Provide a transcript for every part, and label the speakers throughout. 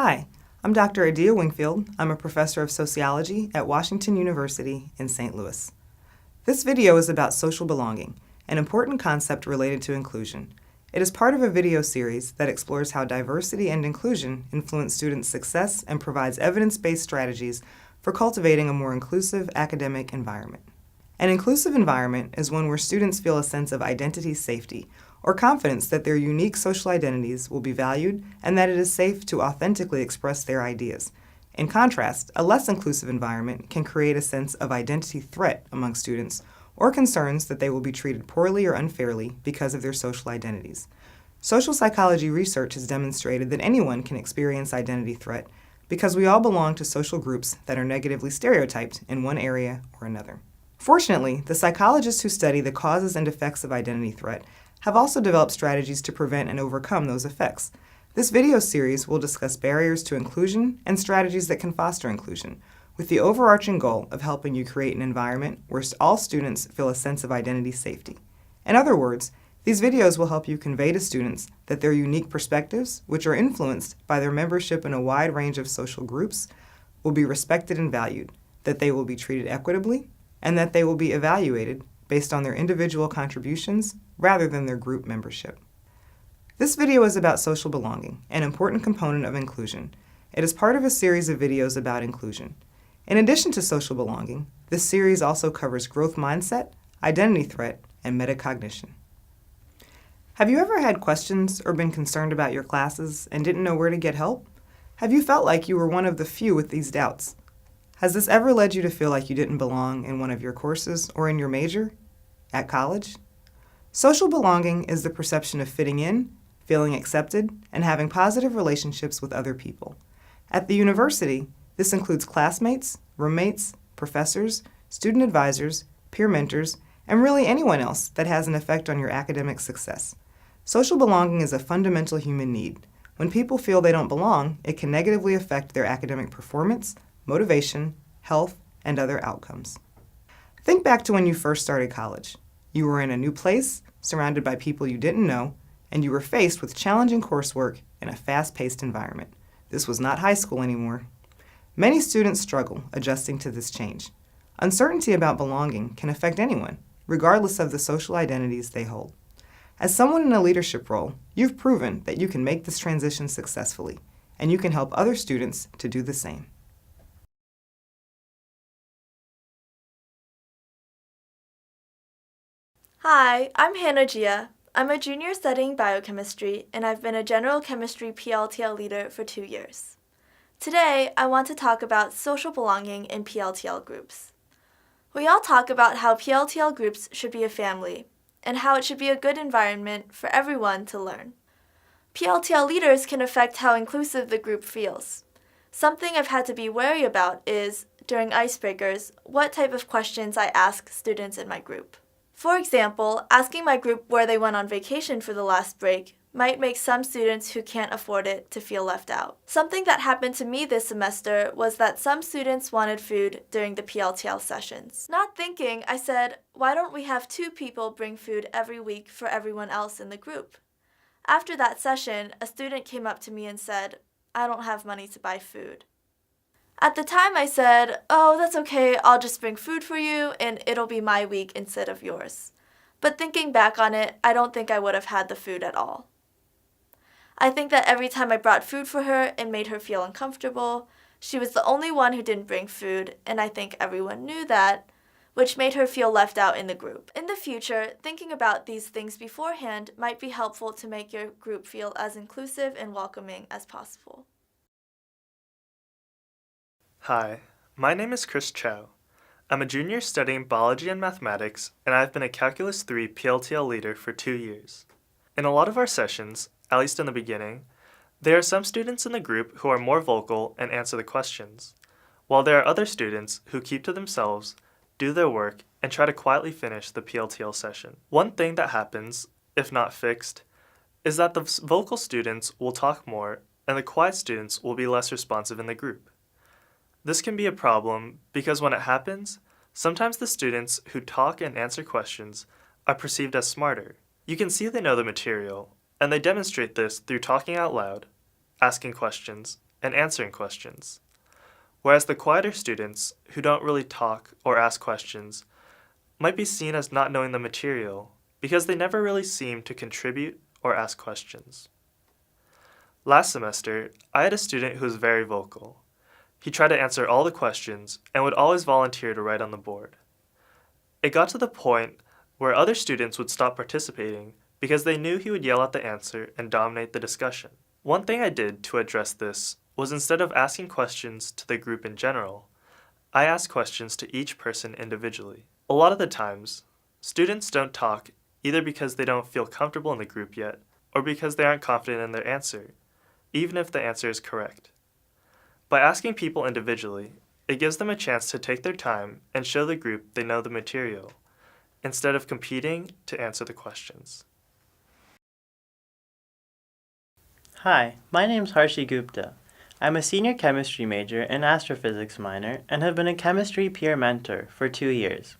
Speaker 1: Hi, I'm Dr. Adia Wingfield. I'm a professor of sociology at Washington University in St. Louis. This video is about social belonging, an important concept related to inclusion. It is part of a video series that explores how diversity and inclusion influence students' success and provides evidence-based strategies for cultivating a more inclusive academic environment. An inclusive environment is one where students feel a sense of identity safety, or confidence that their unique social identities will be valued and that it is safe to authentically express their ideas. In contrast, a less inclusive environment can create a sense of identity threat among students or concerns that they will be treated poorly or unfairly because of their social identities. Social psychology research has demonstrated that anyone can experience identity threat because we all belong to social groups that are negatively stereotyped in one area or another. Fortunately, the psychologists who study the causes and effects of identity threat have also developed strategies to prevent and overcome those effects. This video series will discuss barriers to inclusion and strategies that can foster inclusion, with the overarching goal of helping you create an environment where all students feel a sense of identity safety. In other words, these videos will help you convey to students that their unique perspectives, which are influenced by their membership in a wide range of social groups, will be respected and valued, that they will be treated equitably, and that they will be evaluated based on their individual contributions rather than their group membership. This video is about social belonging, an important component of inclusion. It is part of a series of videos about inclusion. In addition to social belonging, this series also covers growth mindset, identity threat, and metacognition. Have you ever had questions or been concerned about your classes and didn't know where to get help? Have you felt like you were one of the few with these doubts? Has this ever led you to feel like you didn't belong in one of your courses or in your major? At college? Social belonging is the perception of fitting in, feeling accepted, and having positive relationships with other people. At the university, this includes classmates, roommates, professors, student advisors, peer mentors, and really anyone else that has an effect on your academic success. Social belonging is a fundamental human need. When people feel they don't belong, it can negatively affect their academic performance, motivation, health, and other outcomes. Think back to when you first started college. You were in a new place, surrounded by people you didn't know, and you were faced with challenging coursework in a fast-paced environment. This was not high school anymore. Many students struggle adjusting to this change. Uncertainty about belonging can affect anyone, regardless of the social identities they hold. As someone in a leadership role, you've proven that you can make this transition successfully, and you can help other students to do the same.
Speaker 2: Hi, I'm Hannah Gia. I'm a junior studying biochemistry, and I've been a general chemistry PLTL leader for 2 years. Today, I want to talk about social belonging in PLTL groups. We all talk about how PLTL groups should be a family, and how it should be a good environment for everyone to learn. PLTL leaders can affect how inclusive the group feels. Something I've had to be wary about is, during icebreakers, what type of questions I ask students in my group. For example, asking my group where they went on vacation for the last break might make some students who can't afford it to feel left out. Something that happened to me this semester was that some students wanted food during the PLTL sessions. Not thinking, I said, why don't we have 2 people bring food every week for everyone else in the group? After that session, a student came up to me and said, I don't have money to buy food. At the time I said, oh, that's okay, I'll just bring food for you and it'll be my week instead of yours. But thinking back on it, I don't think I would have had the food at all. I think that every time I brought food for her, it made her feel uncomfortable. She was the only one who didn't bring food, and I think everyone knew that, which made her feel left out in the group. In the future, thinking about these things beforehand might be helpful to make your group feel as inclusive and welcoming as possible.
Speaker 3: Hi, my name is Chris Chow. I'm a junior studying biology and mathematics, and I've been a Calculus 3 PLTL leader for 2 years. In a lot of our sessions, at least in the beginning, there are some students in the group who are more vocal and answer the questions, while there are other students who keep to themselves, do their work, and try to quietly finish the PLTL session. One thing that happens, if not fixed, is that the vocal students will talk more and the quiet students will be less responsive in the group. This can be a problem because when it happens, sometimes the students who talk and answer questions are perceived as smarter. You can see they know the material, and they demonstrate this through talking out loud, asking questions, and answering questions, whereas the quieter students, who don't really talk or ask questions, might be seen as not knowing the material because they never really seem to contribute or ask questions. Last semester, I had a student who was very vocal. He tried to answer all the questions and would always volunteer to write on the board. It got to the point where other students would stop participating because they knew he would yell out the answer and dominate the discussion. One thing I did to address this was, instead of asking questions to the group in general, I asked questions to each person individually. A lot of the times, students don't talk either because they don't feel comfortable in the group yet, or because they aren't confident in their answer, even if the answer is correct. By asking people individually, it gives them a chance to take their time and show the group they know the material, instead of competing to answer the questions.
Speaker 4: Hi, my name's Harvey Gupta. I'm a senior chemistry major and astrophysics minor and have been a chemistry peer mentor for 2 years.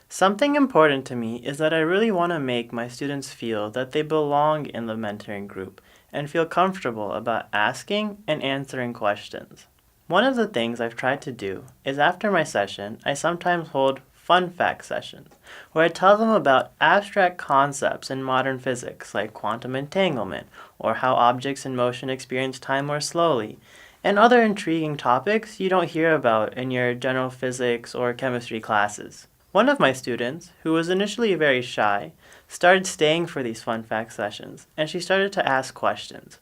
Speaker 4: Something important to me is that I really want to make my students feel that they belong in the mentoring group and feel comfortable about asking and answering questions. One of the things I've tried to do is, after my session, I sometimes hold fun fact sessions where I tell them about abstract concepts in modern physics like quantum entanglement or how objects in motion experience time more slowly, and other intriguing topics you don't hear about in your general physics or chemistry classes. One of my students, who was initially very shy, started staying for these fun fact sessions, and she started to ask questions.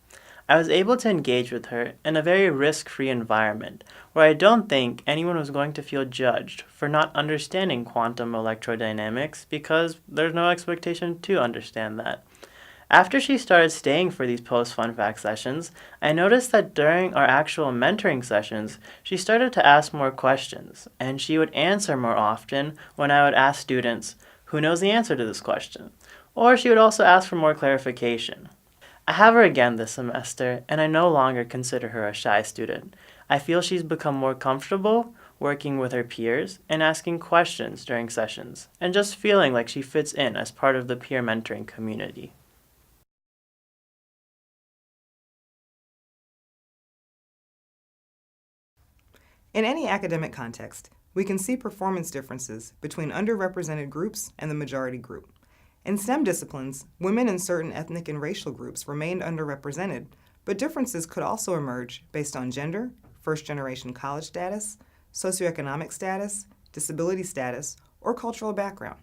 Speaker 4: I was able to engage with her in a very risk-free environment where I don't think anyone was going to feel judged for not understanding quantum electrodynamics because there's no expectation to understand that. After she started staying for these post-fun fact sessions, I noticed that during our actual mentoring sessions, she started to ask more questions, and she would answer more often when I would ask students, "Who knows the answer to this question?" Or she would also ask for more clarification. I have her again this semester, and I no longer consider her a shy student. I feel she's become more comfortable working with her peers and asking questions during sessions, and just feeling like she fits in as part of the peer mentoring community.
Speaker 1: In any academic context, we can see performance differences between underrepresented groups and the majority group. In STEM disciplines, women in certain ethnic and racial groups remained underrepresented, but differences could also emerge based on gender, first-generation college status, socioeconomic status, disability status, or cultural background.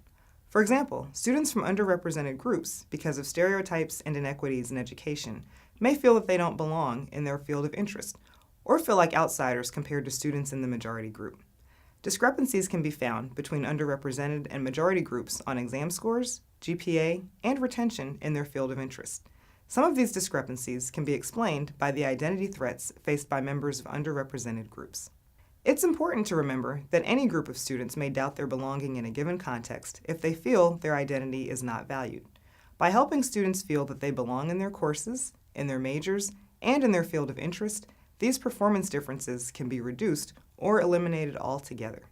Speaker 1: For example, students from underrepresented groups, because of stereotypes and inequities in education, may feel that they don't belong in their field of interest, or feel like outsiders compared to students in the majority group. Discrepancies can be found between underrepresented and majority groups on exam scores, GPA, and retention in their field of interest. Some of these discrepancies can be explained by the identity threats faced by members of underrepresented groups. It's important to remember that any group of students may doubt their belonging in a given context if they feel their identity is not valued. By helping students feel that they belong in their courses, in their majors, and in their field of interest, these performance differences can be reduced or eliminated altogether.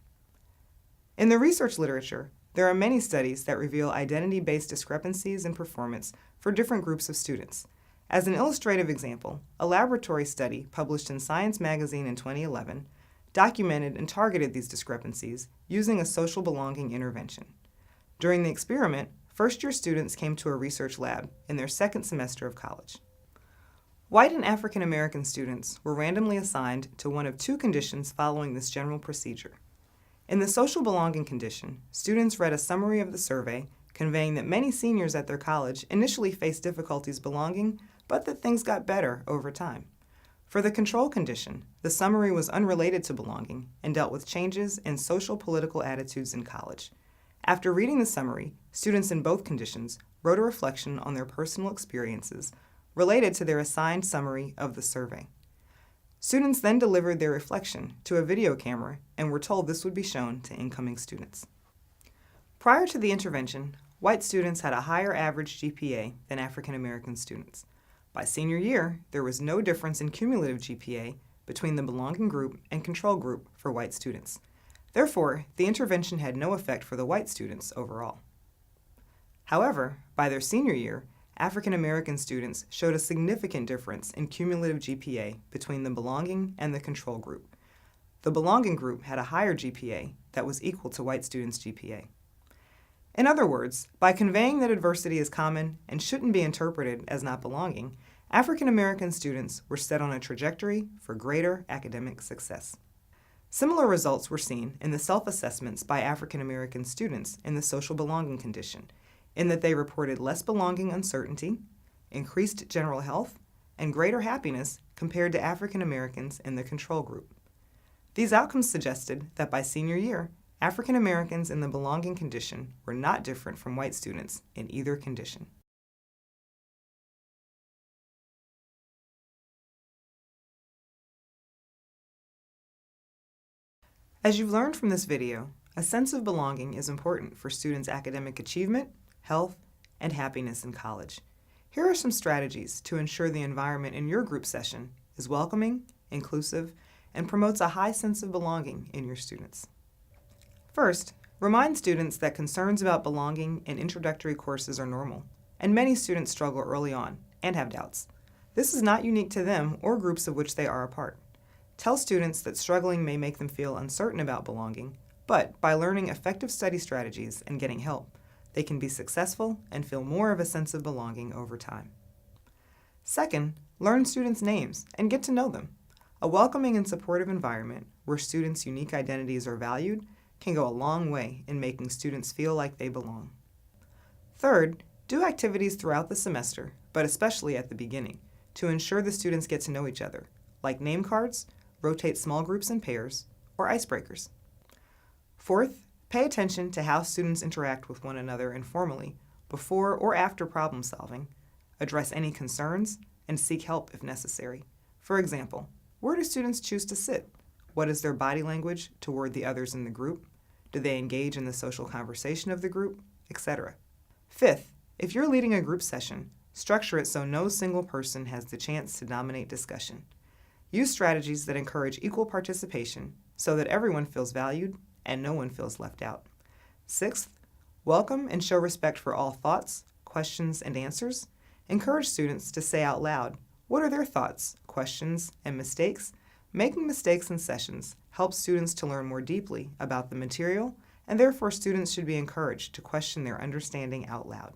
Speaker 1: In the research literature, there are many studies that reveal identity-based discrepancies in performance for different groups of students. As an illustrative example, a laboratory study published in Science magazine in 2011 documented and targeted these discrepancies using a social belonging intervention. During the experiment, first-year students came to a research lab in their second semester of college. White and African American students were randomly assigned to one of two conditions following this general procedure. In the social belonging condition, students read a summary of the survey conveying that many seniors at their college initially faced difficulties belonging, but that things got better over time. For the control condition, the summary was unrelated to belonging and dealt with changes in social political attitudes in college. After reading the summary, students in both conditions wrote a reflection on their personal experiences related to their assigned summary of the survey. Students then delivered their reflection to a video camera and were told this would be shown to incoming students. Prior to the intervention, white students had a higher average GPA than African American students. By senior year, there was no difference in cumulative GPA between the belonging group and control group for white students. Therefore, the intervention had no effect for the white students overall. However, by their senior year, African American students showed a significant difference in cumulative GPA between the belonging and the control group. The belonging group had a higher GPA that was equal to white students' GPA. In other words, by conveying that adversity is common and shouldn't be interpreted as not belonging, African American students were set on a trajectory for greater academic success. Similar results were seen in the self-assessments by African American students in the social belonging condition, in that they reported less belonging uncertainty, increased general health, and greater happiness compared to African Americans in the control group. These outcomes suggested that by senior year, African Americans in the belonging condition were not different from white students in either condition. As you've learned from this video, a sense of belonging is important for students' academic achievement, health, and happiness in college. Here are some strategies to ensure the environment in your group session is welcoming, inclusive, and promotes a high sense of belonging in your students. First, remind students that concerns about belonging in introductory courses are normal, and many students struggle early on and have doubts. This is not unique to them or groups of which they are a part. Tell students that struggling may make them feel uncertain about belonging, but by learning effective study strategies and getting help, they can be successful and feel more of a sense of belonging over time. Second, learn students' names and get to know them. A welcoming and supportive environment where students' unique identities are valued can go a long way in making students feel like they belong. Third, do activities throughout the semester, but especially at the beginning, to ensure the students get to know each other, like name cards, rotate small groups in pairs, or icebreakers. Fourth, pay attention to how students interact with one another informally, before or after problem solving, address any concerns, and seek help if necessary. For example, where do students choose to sit? What is their body language toward the others in the group? Do they engage in the social conversation of the group, etc.? Fifth, if you're leading a group session, structure it so no single person has the chance to dominate discussion. Use strategies that encourage equal participation so that everyone feels valued and no one feels left out. Sixth, welcome and show respect for all thoughts, questions, and answers. Encourage students to say out loud what are their thoughts, questions, and mistakes. Making mistakes in sessions helps students to learn more deeply about the material, and therefore students should be encouraged to question their understanding out loud.